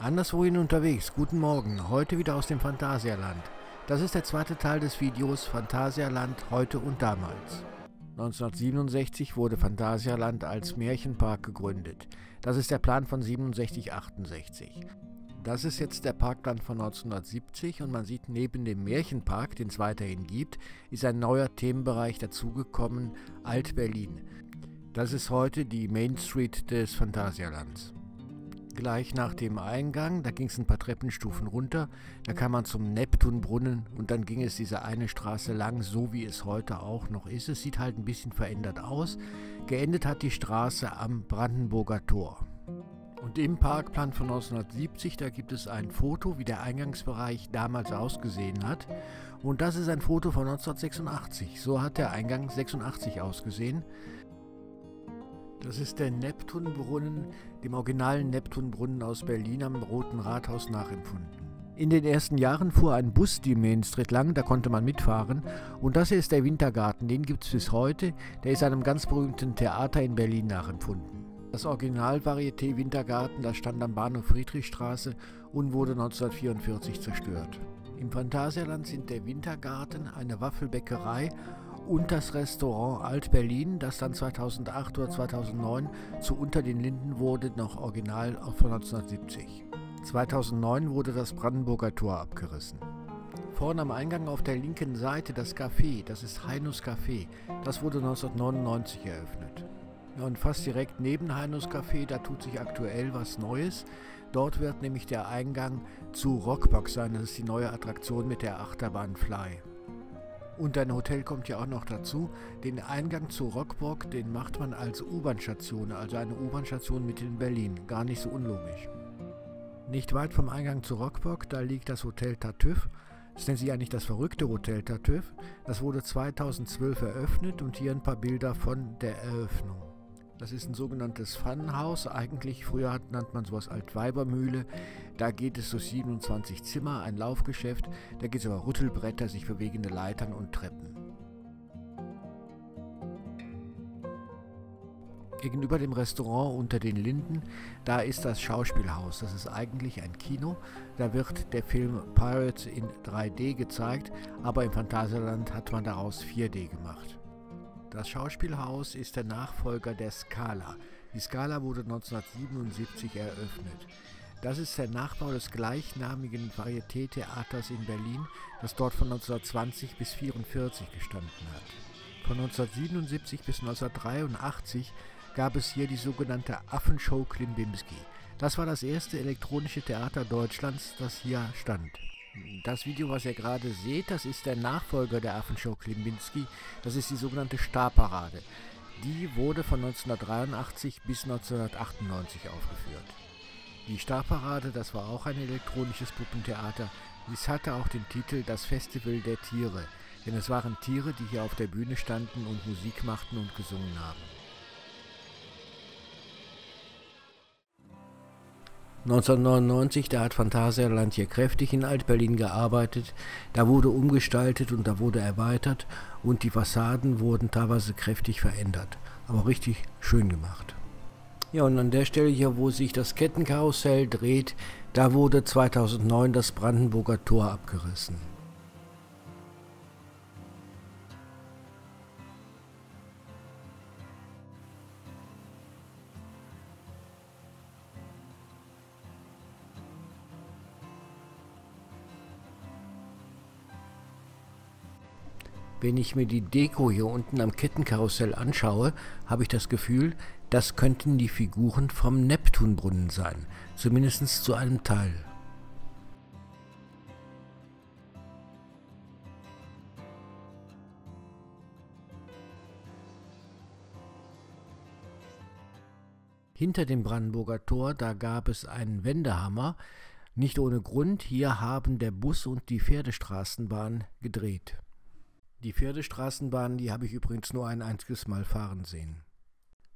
Anderswohin unterwegs, guten Morgen, heute wieder aus dem Phantasialand. Das ist der zweite Teil des Videos Phantasialand heute und damals. 1967 wurde Phantasialand als Märchenpark gegründet. Das ist der Plan von 67/68. Das ist jetzt der Parkplan von 1970 und man sieht, neben dem Märchenpark, den es weiterhin gibt, ist ein neuer Themenbereich dazugekommen, Alt-Berlin. Das ist heute die Main Street des Phantasialands. Gleich nach dem Eingang, da ging es ein paar Treppenstufen runter, da kam man zum Neptunbrunnen und dann ging es diese eine Straße lang, so wie es heute auch noch ist. Es sieht halt ein bisschen verändert aus. Geendet hat die Straße am Brandenburger Tor. Und im Parkplan von 1970, da gibt es ein Foto, wie der Eingangsbereich damals ausgesehen hat. Und das ist ein Foto von 1986. So hat der Eingang 86 ausgesehen. Das ist der Neptunbrunnen, dem originalen Neptunbrunnen aus Berlin am Roten Rathaus nachempfunden. In den ersten Jahren fuhr ein Bus die Main Street lang, da konnte man mitfahren. Und das hier ist der Wintergarten, den gibt es bis heute. Der ist einem ganz berühmten Theater in Berlin nachempfunden. Das Original-Varieté Wintergarten, das stand am Bahnhof Friedrichstraße und wurde 1944 zerstört. Im Phantasialand sind der Wintergarten, eine Waffelbäckerei und das Restaurant Alt-Berlin, das dann 2008 oder 2009 zu Unter den Linden wurde, noch original von 1970. 2009 wurde das Brandenburger Tor abgerissen. Vorne am Eingang auf der linken Seite das Café, das ist Heinus Café, das wurde 1999 eröffnet. Ja, und fast direkt neben Heinus Café, da tut sich aktuell was Neues. Dort wird nämlich der Eingang zu Rockbox sein, das ist die neue Attraktion mit der Achterbahn Fly. Und ein Hotel kommt ja auch noch dazu. Den Eingang zu Rockburg, den macht man als U-Bahn-Station, also eine U-Bahn-Station mitten in Berlin. Gar nicht so unlogisch. Nicht weit vom Eingang zu Rockburg, da liegt das Hotel Tartüff. Das nennt sich eigentlich das verrückte Hotel Tartüff. Das wurde 2012 eröffnet und hier ein paar Bilder von der Eröffnung. Das ist ein sogenanntes Funhaus. Eigentlich früher nannte man sowas Altweibermühle. Da geht es durch 27 Zimmer, ein Laufgeschäft. Da gibt es aber Rüttelbretter, sich bewegende Leitern und Treppen. Gegenüber dem Restaurant Unter den Linden, da ist das Schauspielhaus. Das ist eigentlich ein Kino. Da wird der Film Pirates in 3D gezeigt, aber im Phantasialand hat man daraus 4D gemacht. Das Schauspielhaus ist der Nachfolger der Scala. Die Scala wurde 1977 eröffnet. Das ist der Nachbau des gleichnamigen Varieté-Theaters in Berlin, das dort von 1920 bis 1944 gestanden hat. Von 1977 bis 1983 gab es hier die sogenannte Affenshow Klimbimski. Das war das erste elektronische Theater Deutschlands, das hier stand. Das Video, was ihr gerade seht, das ist der Nachfolger der Affenshow Klimbimski. Das ist die sogenannte Starparade. Die wurde von 1983 bis 1998 aufgeführt. Die Starparade, das war auch ein elektronisches Puppentheater. Dies hatte auch den Titel Das Festival der Tiere. Denn es waren Tiere, die hier auf der Bühne standen und Musik machten und gesungen haben. 1999, da hat Phantasialand hier kräftig in Alt-Berlin gearbeitet, da wurde umgestaltet und da wurde erweitert und die Fassaden wurden teilweise kräftig verändert, aber richtig schön gemacht. Ja, und an der Stelle hier, wo sich das Kettenkarussell dreht, da wurde 2009 das Brandenburger Tor abgerissen. Wenn ich mir die Deko hier unten am Kettenkarussell anschaue, habe ich das Gefühl, das könnten die Figuren vom Neptunbrunnen sein, zumindest zu einem Teil. Hinter dem Brandenburger Tor, da gab es einen Wendehammer, nicht ohne Grund, hier haben der Bus und die Pferdestraßenbahn gedreht. Die Pferdestraßenbahn, die habe ich übrigens nur ein einziges Mal fahren sehen.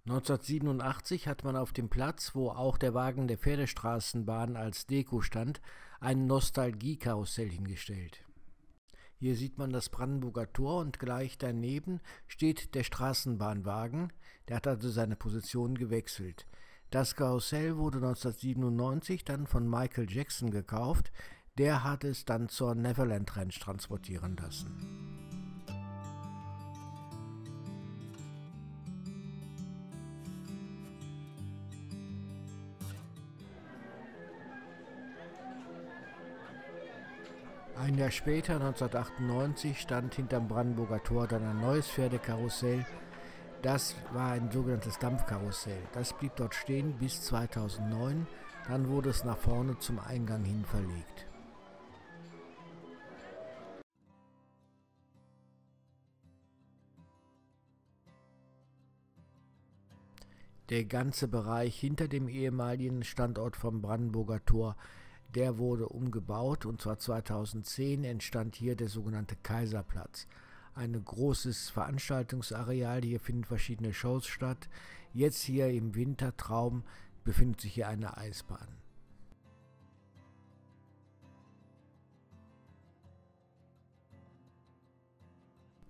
1987 hat man auf dem Platz, wo auch der Wagen der Pferdestraßenbahn als Deko stand, ein Nostalgiekarussell hingestellt. Hier sieht man das Brandenburger Tor und gleich daneben steht der Straßenbahnwagen, der hat also seine Position gewechselt. Das Karussell wurde 1997 dann von Michael Jackson gekauft, der hat es dann zur Neverland Ranch transportieren lassen. Ein Jahr später, 1998, stand hinterm Brandenburger Tor dann ein neues Pferdekarussell. Das war ein sogenanntes Dampfkarussell. Das blieb dort stehen bis 2009, dann wurde es nach vorne zum Eingang hin verlegt. Der ganze Bereich hinter dem ehemaligen Standort vom Brandenburger Tor, der wurde umgebaut, und zwar 2010 entstand hier der sogenannte Kaiserplatz. Ein großes Veranstaltungsareal, hier finden verschiedene Shows statt. Jetzt hier im Wintertraum befindet sich hier eine Eisbahn.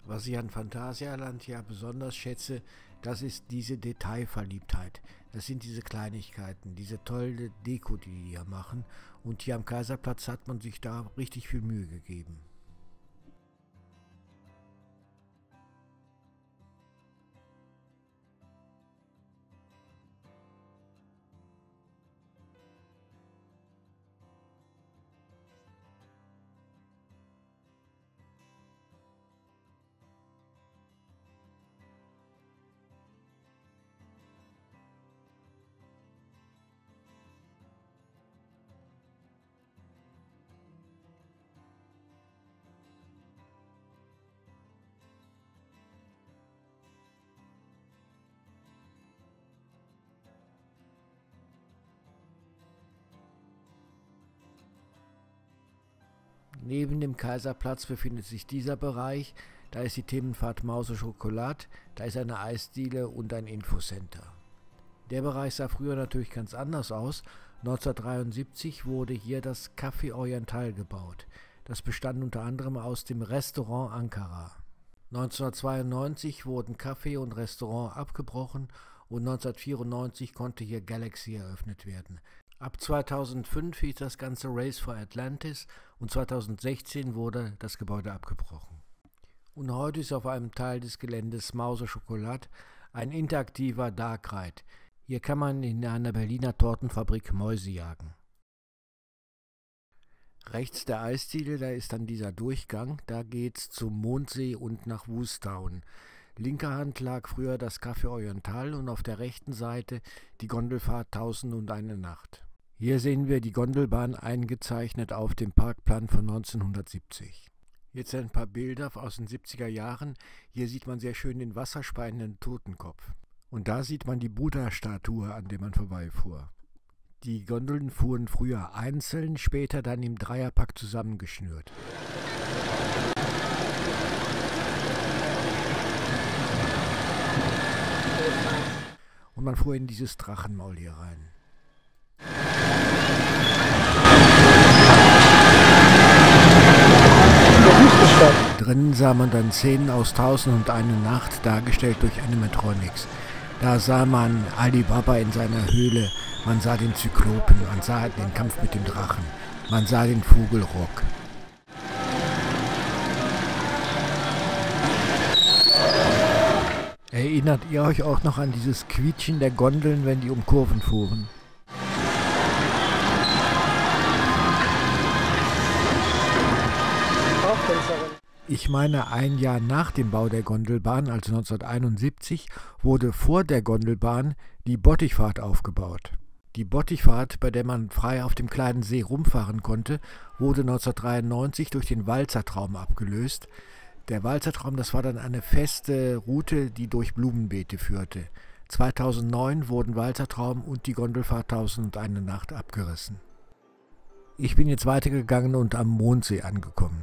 Was ich an Phantasialand ja besonders schätze, das ist diese Detailverliebtheit. Das sind diese Kleinigkeiten, diese tolle Deko, die die hier machen. Und hier am Kaiserplatz hat man sich da richtig viel Mühe gegeben. Neben dem Kaiserplatz befindet sich dieser Bereich. Da ist die Themenfahrt Mause Schokolade, da ist eine Eisdiele und ein Infocenter. Der Bereich sah früher natürlich ganz anders aus. 1973 wurde hier das Café Oriental gebaut. Das bestand unter anderem aus dem Restaurant Ankara. 1992 wurden Café und Restaurant abgebrochen und 1994 konnte hier Galaxy eröffnet werden. Ab 2005 hieß das Ganze Race for Atlantis und 2016 wurde das Gebäude abgebrochen. Und heute ist auf einem Teil des Geländes Mause Schokolade ein interaktiver Dark Ride. Hier kann man in einer Berliner Tortenfabrik Mäuse jagen. Rechts der Eisdiele, da ist dann dieser Durchgang, da geht's zum Mondsee und nach Woostown. Linker Hand lag früher das Café Oriental und auf der rechten Seite die Gondelfahrt 1001 Nacht. Hier sehen wir die Gondelbahn eingezeichnet auf dem Parkplan von 1970. Jetzt ein paar Bilder aus den 70er Jahren. Hier sieht man sehr schön den wasserspeienden Totenkopf. Und da sieht man die Buddha-Statue, an der man vorbeifuhr. Die Gondeln fuhren früher einzeln, später dann im Dreierpack zusammengeschnürt. Und man fuhr in dieses Drachenmaul hier rein. Drinnen sah man dann Szenen aus 1001 Nacht, dargestellt durch Animatronics. Da sah man Alibaba in seiner Höhle, man sah den Zyklopen, man sah den Kampf mit dem Drachen, man sah den Vogelrock. Erinnert ihr euch auch noch an dieses Quietschen der Gondeln, wenn die um Kurven fuhren? Ich meine, ein Jahr nach dem Bau der Gondelbahn, also 1971, wurde vor der Gondelbahn die Bottichfahrt aufgebaut. Die Bottichfahrt, bei der man frei auf dem kleinen See rumfahren konnte, wurde 1993 durch den Walzertraum abgelöst. Der Walzertraum, das war dann eine feste Route, die durch Blumenbeete führte. 2009 wurden Walzertraum und die Gondelfahrt 1001 Nacht abgerissen. Ich bin jetzt weitergegangen und am Mondsee angekommen.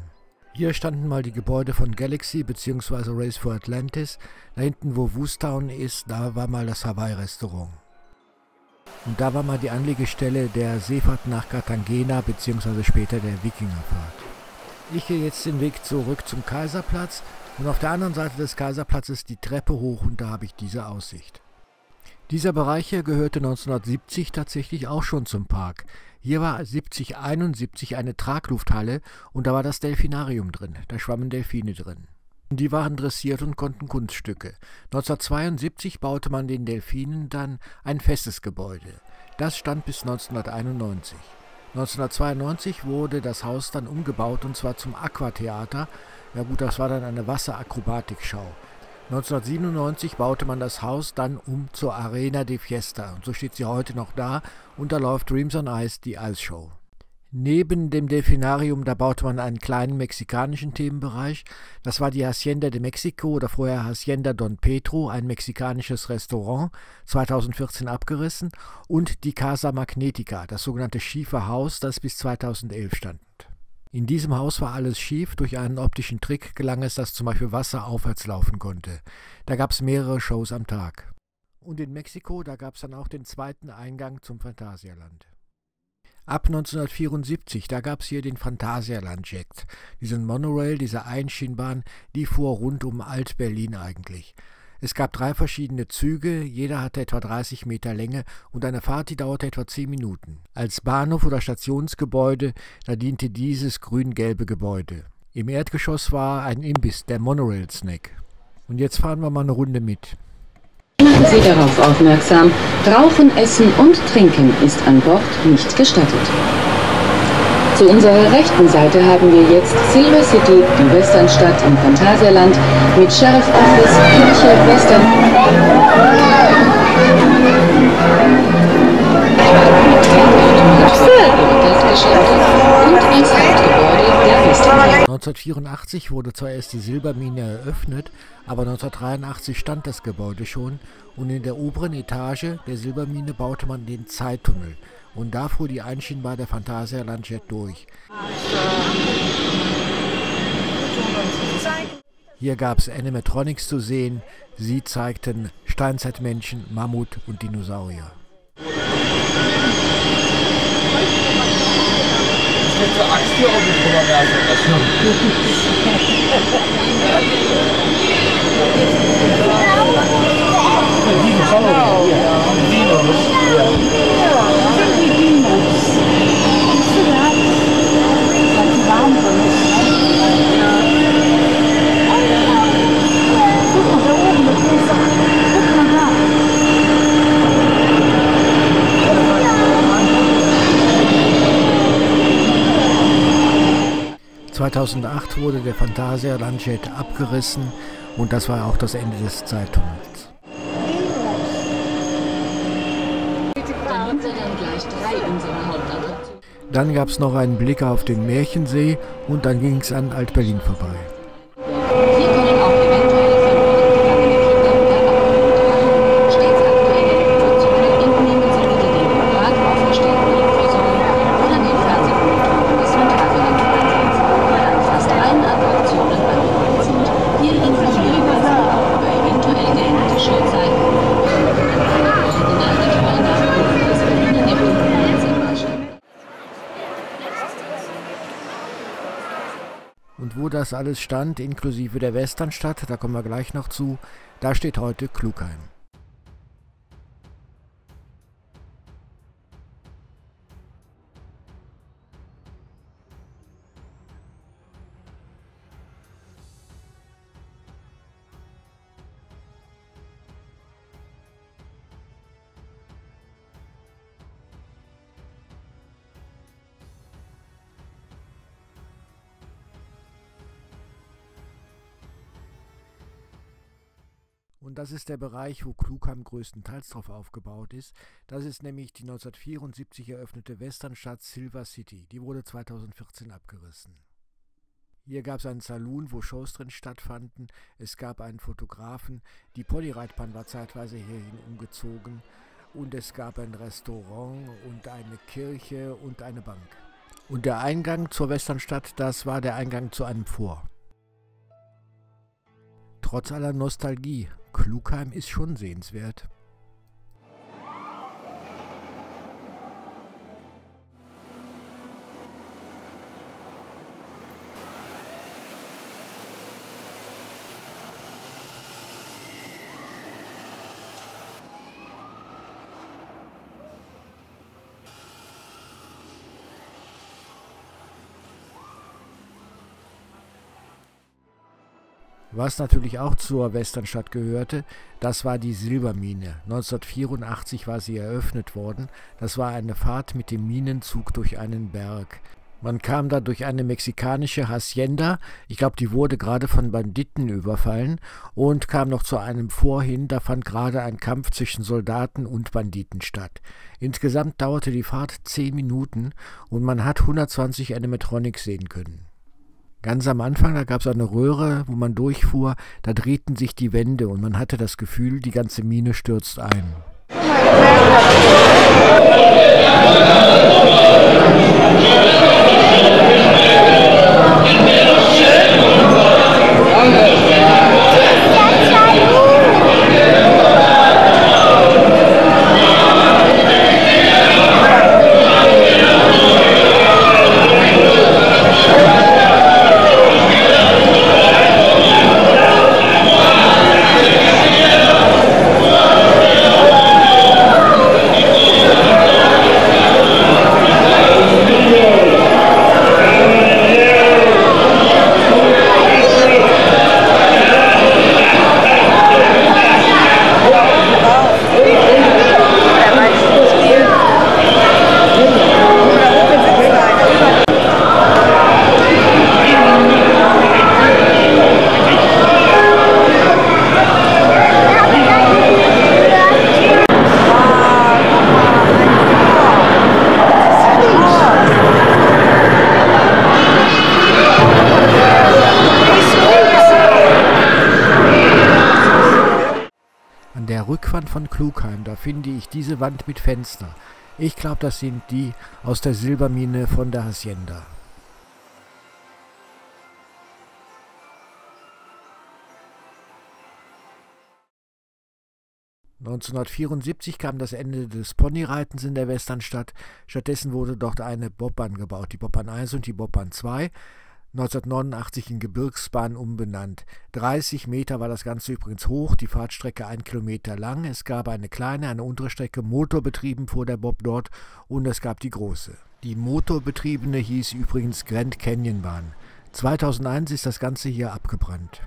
Hier standen mal die Gebäude von Galaxy bzw. Race for Atlantis. Da hinten, wo Woostown ist, da war mal das Hawaii-Restaurant. Und da war mal die Anlegestelle der Seefahrt nach Cartagena bzw. später der Wikingerfahrt. Ich gehe jetzt den Weg zurück zum Kaiserplatz und auf der anderen Seite des Kaiserplatzes die Treppe hoch und da habe ich diese Aussicht. Dieser Bereich hier gehörte 1970 tatsächlich auch schon zum Park. Hier war 7071 eine Traglufthalle und da war das Delfinarium drin. Da schwammen Delfine drin. Die waren dressiert und konnten Kunststücke. 1972 baute man den Delfinen dann ein festes Gebäude. Das stand bis 1991. 1992 wurde das Haus dann umgebaut und zwar zum Aquatheater. Ja gut, das war dann eine Wasserakrobatikschau. 1997 baute man das Haus dann um zur Arena de Fiesta und so steht sie heute noch da und da läuft Dreams on Ice, die Eisshow. Neben dem Delfinarium, da baute man einen kleinen mexikanischen Themenbereich. Das war die Hacienda de Mexico oder vorher Hacienda Don Pedro, ein mexikanisches Restaurant, 2014 abgerissen, und die Casa Magnetica, das sogenannte schiefe Haus, das bis 2011 stand. In diesem Haus war alles schief, durch einen optischen Trick gelang es, dass zum Beispiel Wasser aufwärts laufen konnte. Da gab es mehrere Shows am Tag. Und in Mexiko, da gab es dann auch den zweiten Eingang zum Phantasialand. Ab 1974, da gab es hier den Phantasialand-Jet. Diesen Monorail, diese Einschienbahn, die fuhr rund um Alt-Berlin eigentlich. Es gab 3 verschiedene Züge, jeder hatte etwa 30 Meter Länge und eine Fahrt, die dauerte etwa 10 Minuten. Als Bahnhof oder Stationsgebäude, da diente dieses grün-gelbe Gebäude. Im Erdgeschoss war ein Imbiss, der Monorail Snack. Und jetzt fahren wir mal eine Runde mit. Machen Sie darauf aufmerksam, Rauchen, Essen und Trinken ist an Bord nicht gestattet. Zu unserer rechten Seite haben wir jetzt Silver City, die Westernstadt im Phantasialand, mit Sheriff Office, Kirche, Western... und als Hauptgebäude der Westernstadt. 1984 wurde zwar erst die Silbermine eröffnet, aber 1983 stand das Gebäude schon und in der oberen Etage der Silbermine baute man den Zeittunnel. Und da fuhr die Einschienbahn der Phantasialand-Jet durch. Hier gab es Animatronics zu sehen. Sie zeigten Steinzeitmenschen, Mammut und Dinosaurier. – 2008 wurde der Phantasialand-Jet abgerissen und das war auch das Ende des Zeittunnels. Dann gab es noch einen Blick auf den Märchensee und dann ging es an Alt-Berlin vorbei. Hier können auch eventuell verloren gegangene Kinder stets aktuelle Informationen entnehmen Sie bitte den privat auferstellten Infosungen oder den Fernsehmonitoren des Phantasialand-Fernsehens, die an fast allen Attraktionen angebracht sind. Hier informieren wir Sie auch über eventuell geänderte Showzeiten. Benachrichtigt wollen darüber, dass wir Ihnen im Dunkeln einsehbar stehen. Und wo das alles stand, inklusive der Westernstadt, da kommen wir gleich noch zu, da steht heute Klugheim. Und das ist der Bereich, wo Klugheim größtenteils drauf aufgebaut ist. Das ist nämlich die 1974 eröffnete Westernstadt Silver City. Die wurde 2014 abgerissen. Hier gab es einen Saloon, wo Shows drin stattfanden. Es gab einen Fotografen. Die Polyreitbahn war zeitweise hierhin umgezogen. Und es gab ein Restaurant und eine Kirche und eine Bank. Und der Eingang zur Westernstadt, das war der Eingang zu einem Fort. Trotz aller Nostalgie, Klugheim ist schon sehenswert. Was natürlich auch zur Westernstadt gehörte, das war die Silbermine. 1984 war sie eröffnet worden. Das war eine Fahrt mit dem Minenzug durch einen Berg. Man kam da durch eine mexikanische Hacienda, ich glaube, die wurde gerade von Banditen überfallen, und kam noch zu einem Fort hin, da fand gerade ein Kampf zwischen Soldaten und Banditen statt. Insgesamt dauerte die Fahrt 10 Minuten und man hat 120 Animatronics sehen können. Ganz am Anfang, da gab es eine Röhre, wo man durchfuhr, da drehten sich die Wände und man hatte das Gefühl, die ganze Mine stürzt ein. Der Rückwand von Klugheim, da finde ich diese Wand mit Fenster. Ich glaube, das sind die aus der Silbermine von der Hacienda. (1974) kam das Ende des Ponyreitens in der Westernstadt. Stattdessen wurde dort eine Bobbahn gebaut, die Bobbahn 1 und die Bobbahn 2. 1989 in Gebirgsbahn umbenannt. 30 Meter war das Ganze übrigens hoch, die Fahrtstrecke 1 Kilometer lang. Es gab eine kleine, eine untere Strecke, motorbetrieben fuhr der Bob dort, und es gab die große. Die motorbetriebene hieß übrigens Grand Canyon Bahn. 2001 ist das Ganze hier abgebrannt.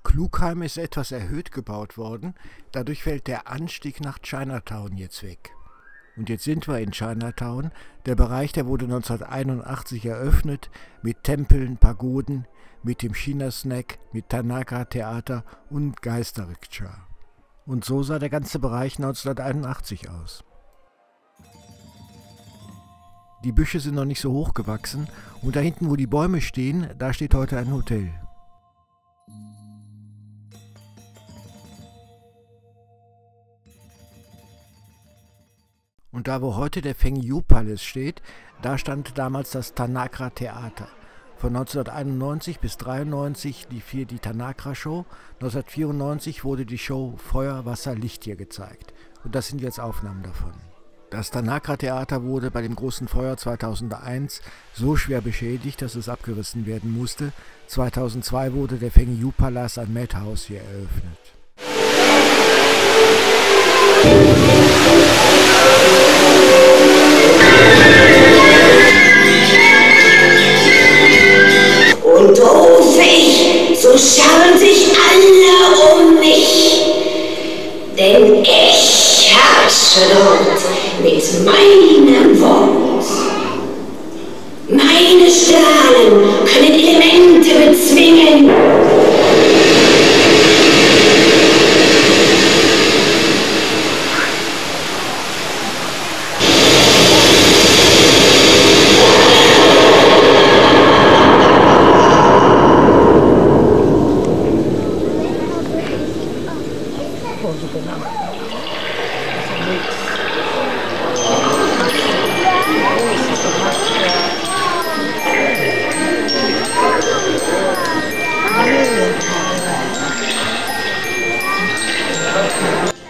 Klugheim ist etwas erhöht gebaut worden, dadurch fällt der Anstieg nach Chinatown jetzt weg. Und jetzt sind wir in Chinatown. Der Bereich, der wurde 1981 eröffnet, mit Tempeln, Pagoden, mit dem China-Snack, mit Tanaka-Theater und Geister-Rikscha. Und so sah der ganze Bereich 1981 aus. Die Büsche sind noch nicht so hoch gewachsen und da hinten, wo die Bäume stehen, da steht heute ein Hotel. Und da, wo heute der Feng Yu Palace steht, da stand damals das Tanaka Theater. Von 1991 bis 1993 lief hier die Tanaka Show. 1994 wurde die Show Feuer, Wasser, Licht hier gezeigt. Und das sind jetzt Aufnahmen davon. Das Tanaka Theater wurde bei dem großen Feuer 2001 so schwer beschädigt, dass es abgerissen werden musste. 2002 wurde der Feng Yu Palace am Madhouse hier eröffnet. Und ruf ich, so scharen sich alle um mich, denn ich Axt verdorrt mit meinem Wort. Meine Strahlen können Elemente bezwingen.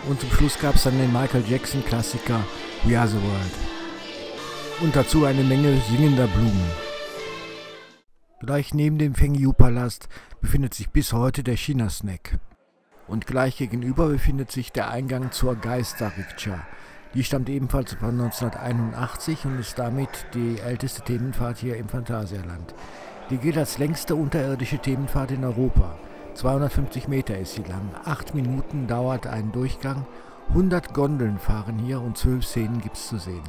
Und zum Schluss gab es dann den Michael Jackson Klassiker We Are the World. Und dazu eine Menge singender Blumen. Gleich neben dem Feng Yu-Palast befindet sich bis heute der China-Snack. Und gleich gegenüber befindet sich der Eingang zur Geister-Rikscha. Die stammt ebenfalls von 1981 und ist damit die älteste Themenfahrt hier im Phantasialand. Die gilt als längste unterirdische Themenfahrt in Europa. 250 Meter ist sie lang, 8 Minuten dauert ein Durchgang, 100 Gondeln fahren hier und 12 Szenen gibt es zu sehen.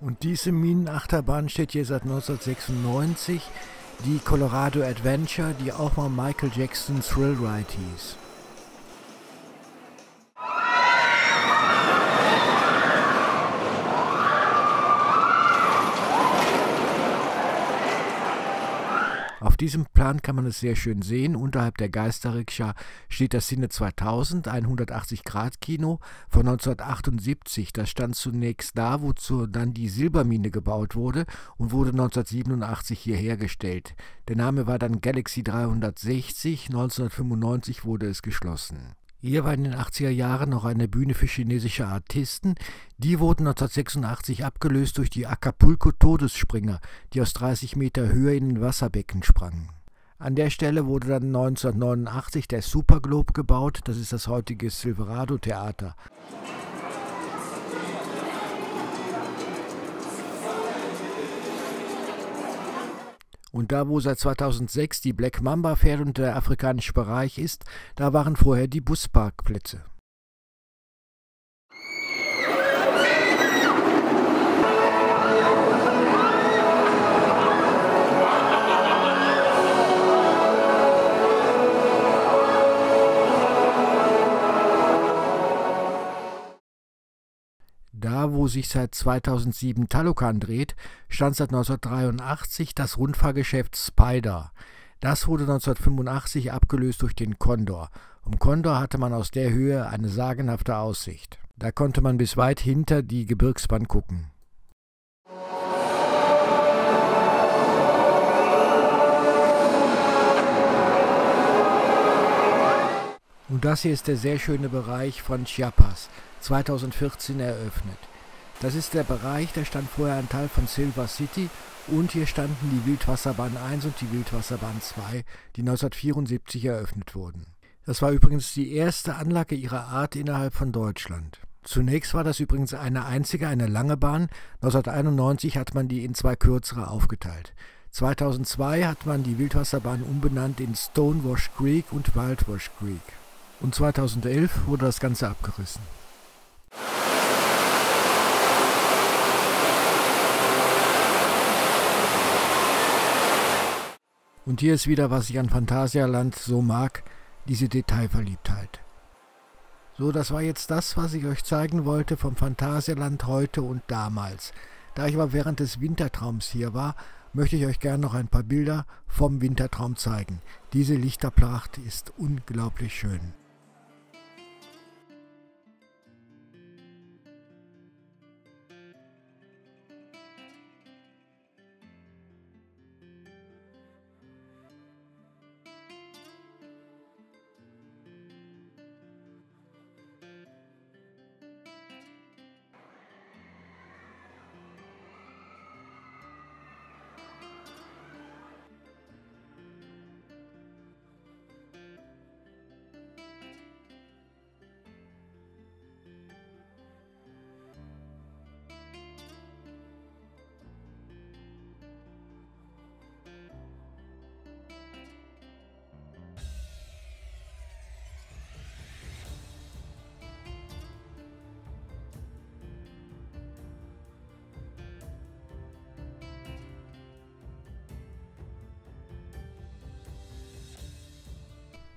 Und diese Minenachterbahn steht hier seit 1996, die Colorado Adventure, die auch mal Michael Jackson Thrill Ride hieß. Auf diesem Plan kann man es sehr schön sehen. Unterhalb der Geister-Rikscha steht das Cine 2000, ein 180-Grad-Kino von 1978. Das stand zunächst da, wozu dann die Silbermine gebaut wurde und wurde 1987 hier hergestellt. Der Name war dann Galaxy 360, 1995 wurde es geschlossen. Hier war in den 80er Jahren noch eine Bühne für chinesische Artisten. Die wurden 1986 abgelöst durch die Acapulco-Todesspringer, die aus 30 Meter Höhe in ein Wasserbecken sprangen. An der Stelle wurde dann 1989 der Superglobe gebaut, das ist das heutige Silverado-Theater. Und da, wo seit 2006 die Black Mamba fährt und der afrikanische Bereich ist, da waren vorher die Busparkplätze. Da, wo sich seit 2007 Talocan dreht, stand seit 1983 das Rundfahrgeschäft Spider. Das wurde 1985 abgelöst durch den Condor. Vom Condor hatte man aus der Höhe eine sagenhafte Aussicht. Da konnte man bis weit hinter die Gebirgswand gucken. Und das hier ist der sehr schöne Bereich von Chiapas, 2014 eröffnet. Das ist der Bereich, da stand vorher ein Teil von Silver City und hier standen die Wildwasserbahn 1 und die Wildwasserbahn 2, die 1974 eröffnet wurden. Das war übrigens die erste Anlage ihrer Art innerhalb von Deutschland. Zunächst war das übrigens eine lange Bahn. 1991 hat man die in 2 kürzere aufgeteilt. 2002 hat man die Wildwasserbahn umbenannt in Stonewash Creek und Wildwash Creek. Und 2011 wurde das Ganze abgerissen. Und hier ist wieder, was ich an Phantasialand so mag, diese Detailverliebtheit. So, das war jetzt das, was ich euch zeigen wollte vom Phantasialand heute und damals. Da ich aber während des Wintertraums hier war, möchte ich euch gerne noch ein paar Bilder vom Wintertraum zeigen. Diese Lichterpracht ist unglaublich schön.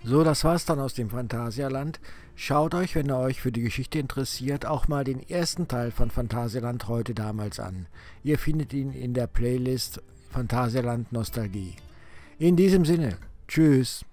So, das war's dann aus dem Phantasialand. Schaut euch, wenn ihr euch für die Geschichte interessiert, auch mal den ersten Teil von Phantasialand heute damals an. Ihr findet ihn in der Playlist Phantasialand Nostalgie. In diesem Sinne, tschüss.